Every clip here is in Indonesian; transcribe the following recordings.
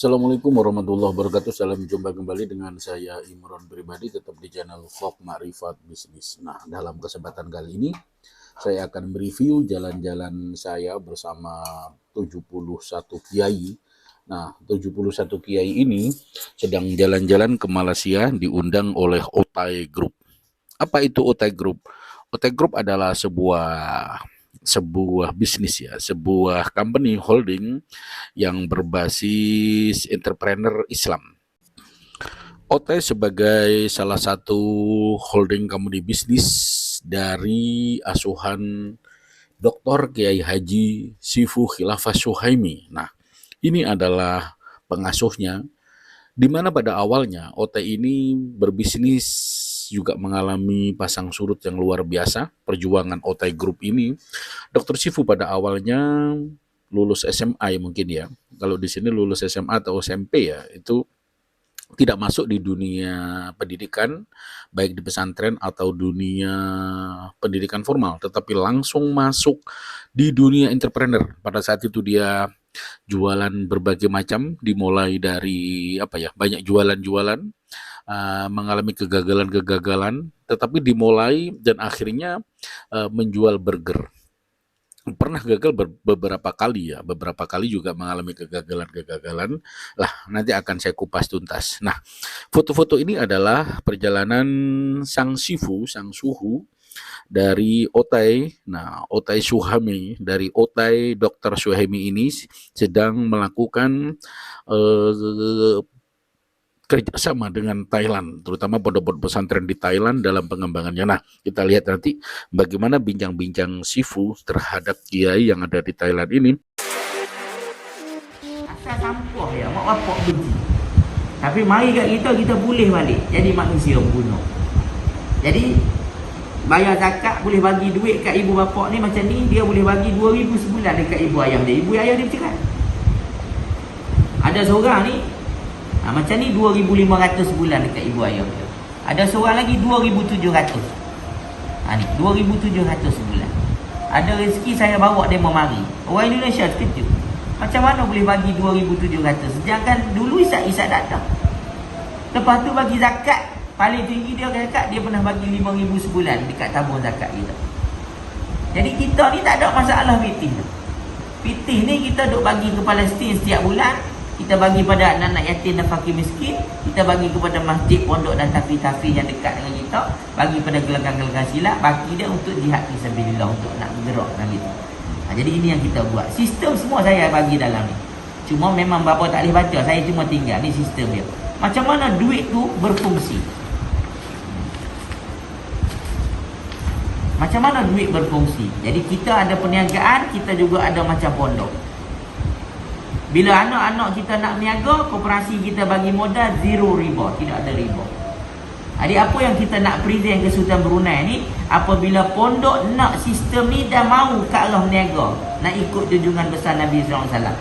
Assalamualaikum warahmatullahi wabarakatuh. Salam jumpa kembali dengan saya Imron pribadi, tetap di channel Vlog Makrifat Bisnis. Nah, dalam kesempatan kali ini saya akan mereview jalan-jalan saya bersama 71 kiai. Nah, 71 kiai ini sedang jalan-jalan ke Malaysia, diundang oleh Otai Group. Apa itu Otai Group? Otai Group adalah sebuah bisnis ya, sebuah company holding yang berbasis entrepreneur Islam. OT sebagai salah satu holding company bisnis dari asuhan Dr. Kiai Haji Sifu Khilafah Suhaimi. Nah, ini adalah pengasuhnya, di mana pada awalnya OT ini berbisnis juga mengalami pasang surut yang luar biasa. Perjuangan OT Group ini, Dr. Sifu pada awalnya lulus SMA mungkin ya. Kalau di sini lulus SMA atau SMP ya, itu tidak masuk di dunia pendidikan, baik di pesantren atau dunia pendidikan formal, tetapi langsung masuk di dunia entrepreneur. Pada saat itu dia jualan berbagai macam, dimulai dari banyak jualan-jualan, mengalami kegagalan-kegagalan, tetapi dimulai dan akhirnya menjual burger. Pernah gagal beberapa kali juga mengalami kegagalan-kegagalan. Lah, nanti akan saya kupas tuntas. Nah, foto-foto ini adalah perjalanan sang suhu dari Otai. Nah, Otai Suhaimi, dari Otai Dr. Suhaimi ini sedang melakukan kerjasama dengan Thailand, terutama pondok-pondok pesantren di Thailand dalam pengembangannya. Nah, kita lihat nanti bagaimana bincang-bincang Sifu terhadap kiai yang ada di Thailand ini. Asal sampah ya, mak bapak benci. Tapi mari kat kita boleh balik jadi manusia bunuh. Jadi bayar zakat, boleh bagi duit kat ibu bapak ni macam ni, dia boleh bagi 2,000 sebulan dekat ibu ayah dia. Ibu ayah dia bercerai. Ada seorang ni macam ni 2,500 sebulan dekat ibu ayah dia. Ada seorang lagi 2,700. Ni 2,700 sebulan. Ada rezeki saya bawa dia memari. Orang Indonesia terkejut. Macam mana boleh bagi 2,700? Sedangkan dulu Isak datang. Lepas tu bagi zakat, paling tinggi dia zakat, dia pernah bagi 5,000 sebulan dekat tabung zakat kita. Jadi kita ni tak ada masalah pitih. Pitih ni kita duk bagi ke Palestin setiap bulan. Kita bagi pada anak-anak yatim dan fakir miskin. Kita bagi kepada masjid, pondok dan tafi-tafi yang dekat dengan kita. Bagi pada gelanggang-gelanggang silat. Bagi dia untuk jihad fisabilillah, untuk nak bergerakkan kita. Jadi ini yang kita buat. Sistem semua saya bagi dalam ni. Cuma memang bapa tak boleh baca. Saya cuma tinggal. Ni sistem dia. Macam mana duit tu berfungsi. Macam mana duit berfungsi. Jadi kita ada perniagaan. Kita juga ada macam pondok. Bila anak-anak kita nak berniaga, koperasi kita bagi modal 0 riba, tidak ada riba. Jadi apa yang kita nak present ke Sultan Brunei ni, apabila pondok nak sistem ni dah mahu ke arah berniaga, nak ikut junjungan besar Nabi SAW,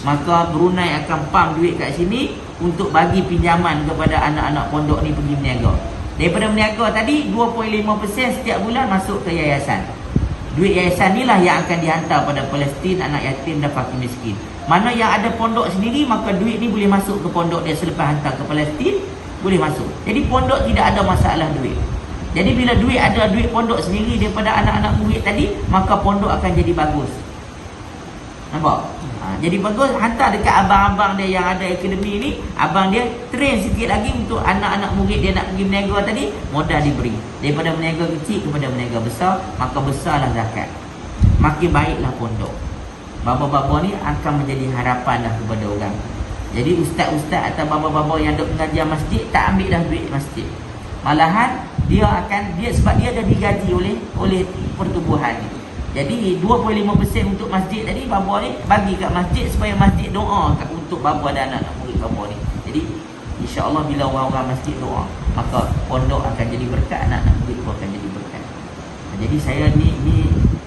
maka Brunei akan pump duit kat sini untuk bagi pinjaman kepada anak-anak pondok ni pergi berniaga. Daripada berniaga tadi, 2.5% setiap bulan masuk ke yayasan. Duit yayasan ni lah yang akan dihantar pada Palestin, anak yatim dan fakir miskin. Mana yang ada pondok sendiri, maka duit ni boleh masuk ke pondok dia selepas hantar ke Palestin, boleh masuk. Jadi pondok tidak ada masalah duit. Jadi bila duit ada duit pondok sendiri daripada anak-anak murid tadi, maka pondok akan jadi bagus. Nampak? Jadi bagus, hantar dekat abang-abang dia yang ada akademi ni, abang dia train sikit lagi untuk anak-anak murid dia nak pergi berniaga tadi, modal diberi. Daripada berniaga kecil kepada berniaga besar, maka besarlah zakat. Makin baiklah pondok. Baba-baba ni akan menjadi harapan dah kepada orang. Jadi ustaz-ustaz atau baba-baba yang duk mengajar masjid tak ambil dah duit masjid. Malahan dia sebab dia dah digaji oleh pertubuhan ni. Jadi 2.5% untuk masjid tadi baba ni bagi kat masjid supaya masjid doa untuk baba dan anak-anak murid baba ni. Jadi insya-Allah bila orang-orang masjid doa, maka pondok akan jadi berkat, anak-anak murid pun akan jadi berkat. Jadi saya ni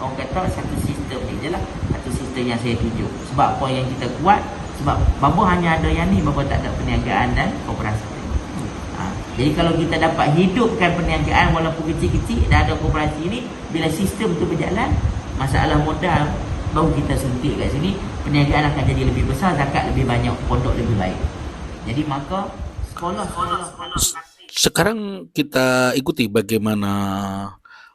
orang kata satu sistem ni je lah. Satu sistem yang saya tunjuk. Sebab apa yang kita kuat, sebab baba hanya ada yang ni, baba tak ada perniagaan dan koperasi. Jadi kalau kita dapat hidupkan perniagaan walaupun kecil-kecil dan ada koperasi ni, bila sistem tu berjalan, masalah modal baru kita suntik kat sini, perniagaan akan jadi lebih besar, zakat lebih banyak, pondok lebih baik. Jadi maka sekolah-sekolah praktik. Sekarang kita ikuti bagaimana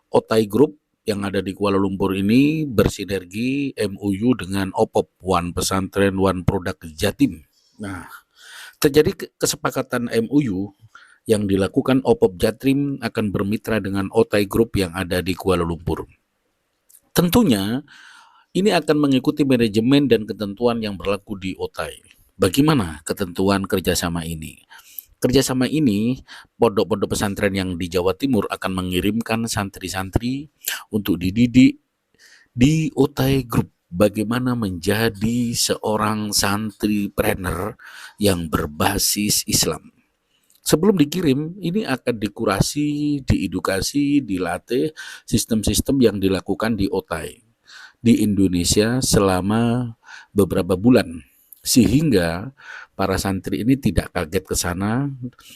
Otai Group yang ada di Kuala Lumpur ini bersinergi MOU dengan OPOP, One Pesantren One Produk Jatim. Nah, terjadi kesepakatan MOU yang dilakukan OPOP Jatim akan bermitra dengan Otai Group yang ada di Kuala Lumpur. Tentunya ini akan mengikuti manajemen dan ketentuan yang berlaku di Otai. Bagaimana ketentuan kerjasama ini? Kerjasama ini, pondok-pondok pesantren yang di Jawa Timur akan mengirimkan santri-santri untuk dididik di Otai Group bagaimana menjadi seorang santripreneur yang berbasis Islam. Sebelum dikirim, ini akan dikurasi, diedukasi, dilatih sistem-sistem yang dilakukan di Otai di Indonesia selama beberapa bulan, sehingga para santri ini tidak kaget ke sana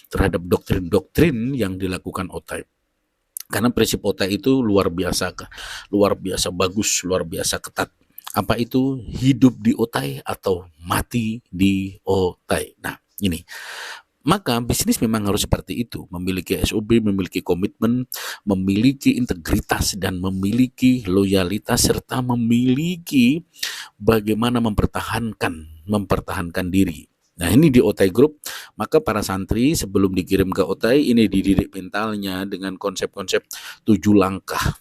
terhadap doktrin-doktrin yang dilakukan Otai. Karena prinsip Otai itu luar biasa bagus, luar biasa ketat. Apa itu? Hidup di Otai atau mati di Otai. Nah, ini. Maka bisnis memang harus seperti itu, memiliki SOP, memiliki komitmen, memiliki integritas, dan memiliki loyalitas, serta memiliki bagaimana mempertahankan diri. Nah, ini di Otai Group, maka para santri sebelum dikirim ke Otai ini dididik mentalnya dengan konsep-konsep 7 langkah.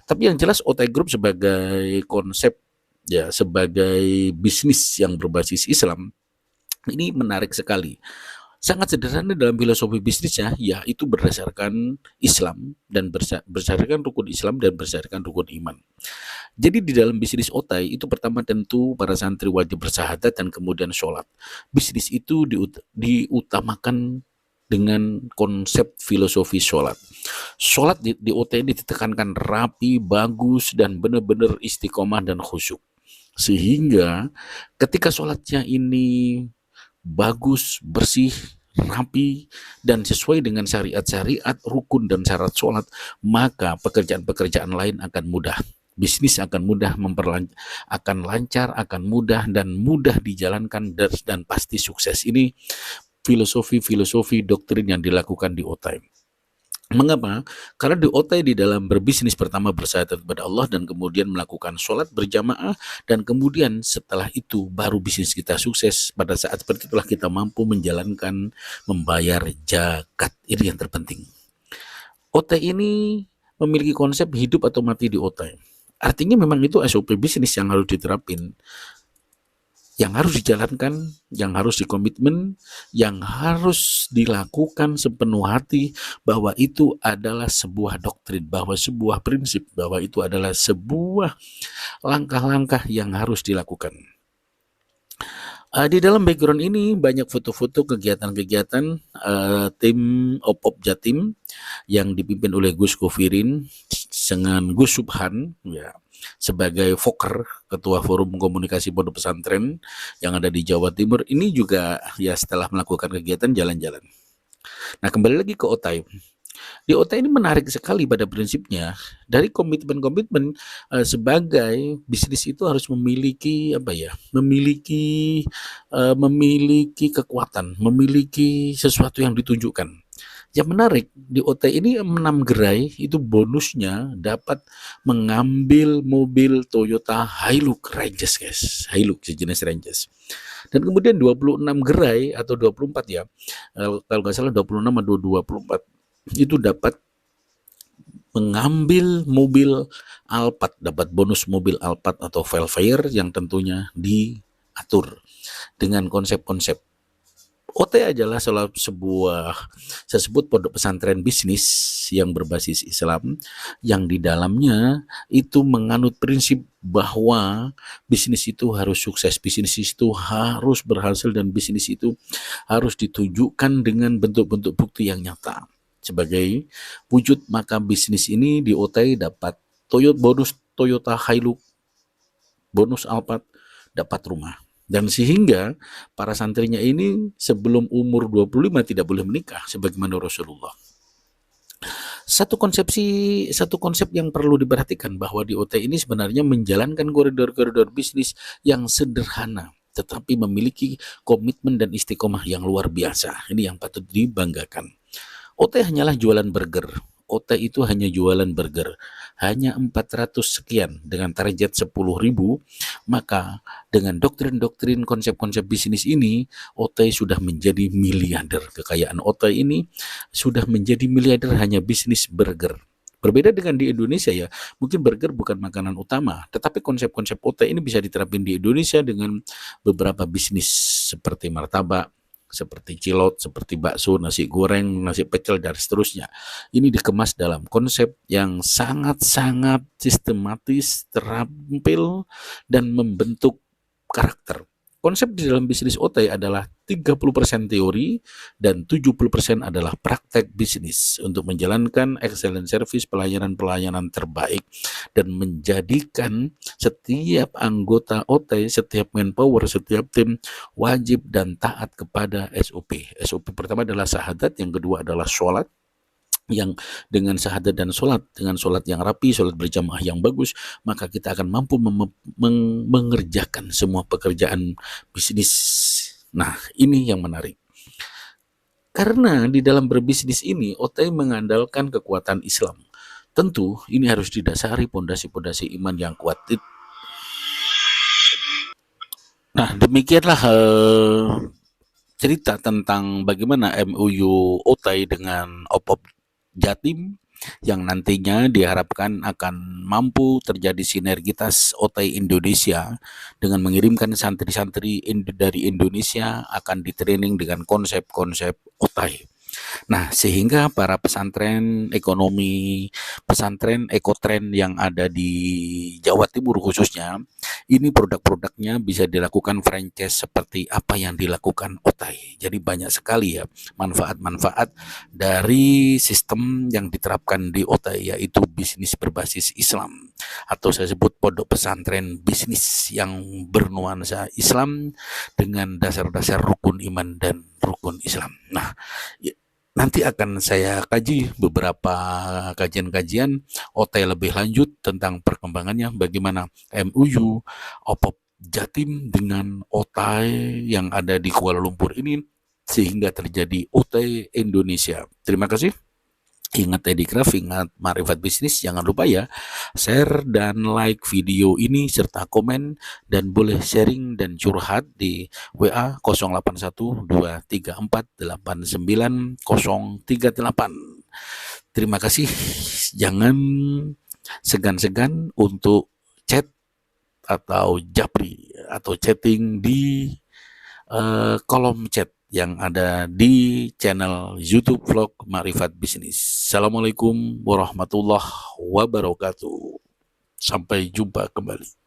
Tapi yang jelas Otai Group sebagai konsep, ya, sebagai bisnis yang berbasis Islam, ini menarik sekali. Sangat sederhana dalam filosofi bisnisnya, yaitu berdasarkan Islam dan berdasarkan rukun Islam dan berdasarkan rukun iman. Jadi di dalam bisnis Otai itu pertama tentu para santri wajib bersyahadat dan kemudian sholat. Bisnis itu diutamakan dengan konsep filosofi sholat. Sholat di Otai ini ditekankan rapi, bagus, dan benar-benar istiqomah dan khusyuk. Sehingga ketika sholatnya ini bagus, bersih, rapi, dan sesuai dengan syariat-syariat, rukun dan syarat sholat, maka pekerjaan-pekerjaan lain akan mudah. Bisnis akan mudah, akan lancar, akan mudah, dan mudah dijalankan, dan pasti sukses. Ini filosofi doktrin yang dilakukan di Otai. Mengapa? Karena di Otai di dalam berbisnis pertama bersyahadat kepada Allah dan kemudian melakukan sholat berjamaah, dan kemudian setelah itu baru bisnis kita sukses. Pada saat seperti itulah kita mampu menjalankan membayar zakat. Ini yang terpenting. Otai ini memiliki konsep hidup atau mati di Otai. Artinya memang itu SOP bisnis yang harus diterapin, yang harus dijalankan, yang harus dikomitmen, yang harus dilakukan sepenuh hati, bahwa itu adalah sebuah doktrin, bahwa sebuah prinsip, bahwa itu adalah sebuah langkah-langkah yang harus dilakukan. Di dalam background ini banyak foto-foto kegiatan-kegiatan tim OPOP Jatim yang dipimpin oleh Gus Kofirin dengan Gus Subhan, ya, sebagai Foker, Ketua Forum Komunikasi Pondok Pesantren yang ada di Jawa Timur. Ini juga ya setelah melakukan kegiatan jalan-jalan. Nah, kembali lagi ke Otai. Di Otai ini menarik sekali pada prinsipnya. Dari komitmen-komitmen sebagai bisnis itu harus memiliki memiliki kekuatan, memiliki sesuatu yang ditunjukkan. Yang menarik di Otai ini 6 gerai itu bonusnya dapat mengambil mobil Toyota Hilux Ranges, guys. Hilux sejenis Ranges. Dan kemudian 26 gerai atau 24 ya. Kalau nggak salah 26 atau 24 itu dapat mengambil mobil Alphard, dapat bonus mobil Alphard atau Velfare yang tentunya diatur dengan konsep-konsep. OT adalah sebuah pondok pesantren bisnis yang berbasis Islam, yang di dalamnya itu menganut prinsip bahwa bisnis itu harus sukses, bisnis itu harus berhasil, dan bisnis itu harus ditunjukkan dengan bentuk-bentuk bukti yang nyata. Sebagai wujud, maka bisnis ini di OT dapat bonus Toyota Hilux, bonus Alphard, dapat rumah. Dan sehingga para santrinya ini sebelum umur 25 tidak boleh menikah sebagaimana Rasulullah. Satu konsep yang perlu diperhatikan bahwa di OT ini sebenarnya menjalankan koridor-koridor bisnis yang sederhana, tetapi memiliki komitmen dan istiqomah yang luar biasa. Ini yang patut dibanggakan. OT hanyalah jualan burger. OT itu hanya jualan burger. Hanya 400 sekian dengan target 10.000, maka dengan doktrin-doktrin konsep-konsep bisnis ini, OT sudah menjadi miliarder. Kekayaan OT ini sudah menjadi miliarder hanya bisnis burger. Berbeda dengan di Indonesia ya, mungkin burger bukan makanan utama, tetapi konsep-konsep OT ini bisa diterapin di Indonesia dengan beberapa bisnis seperti martabak, seperti cilok, seperti bakso, nasi goreng, nasi pecel, dan seterusnya. Ini dikemas dalam konsep yang sangat-sangat sistematis, terampil, dan membentuk karakter. Konsep di dalam bisnis OT adalah 30% teori dan 70% adalah praktek bisnis untuk menjalankan excellent service, pelayanan-pelayanan terbaik, dan menjadikan setiap anggota OT, setiap manpower, setiap tim wajib dan taat kepada SOP. SOP pertama adalah syahadat, yang kedua adalah sholat, yang dengan syahadat dan dengan sholat yang rapi, sholat berjamaah yang bagus, maka kita akan mampu mengerjakan semua pekerjaan bisnis. Nah, ini yang menarik. Karena di dalam berbisnis ini, OT mengandalkan kekuatan Islam. Tentu ini harus didasari pondasi-pondasi iman yang kuat. Nah, demikianlah cerita tentang bagaimana MOU OT dengan OPOP Jatim yang nantinya diharapkan akan mampu terjadi sinergitas OT Indonesia dengan mengirimkan santri-santri dari Indonesia akan ditraining dengan konsep-konsep OT. Nah, sehingga para pesantren ekonomi, pesantren ekotren yang ada di Jawa Timur khususnya, ini produk-produknya bisa dilakukan franchise seperti apa yang dilakukan OTAI. Jadi banyak sekali ya manfaat-manfaat dari sistem yang diterapkan di OTAI, yaitu bisnis berbasis Islam, atau saya sebut pondok pesantren bisnis yang bernuansa Islam dengan dasar-dasar rukun iman dan rukun Islam. Nah, nanti akan saya kaji beberapa kajian-kajian OT lebih lanjut tentang perkembangannya, bagaimana MOU OPOP Jatim dengan OT yang ada di Kuala Lumpur ini sehingga terjadi OT Indonesia. Terima kasih. Ingat Edikraf, ingat Marifat Bisnis, jangan lupa ya share dan like video ini serta komen, dan boleh sharing dan curhat di WA 081234890038. Terima kasih, jangan segan-segan untuk chat atau japri atau chatting di kolom chat yang ada di channel YouTube vlog Marifat Bisnis. Assalamualaikum warahmatullahi wabarakatuh. Sampai jumpa kembali.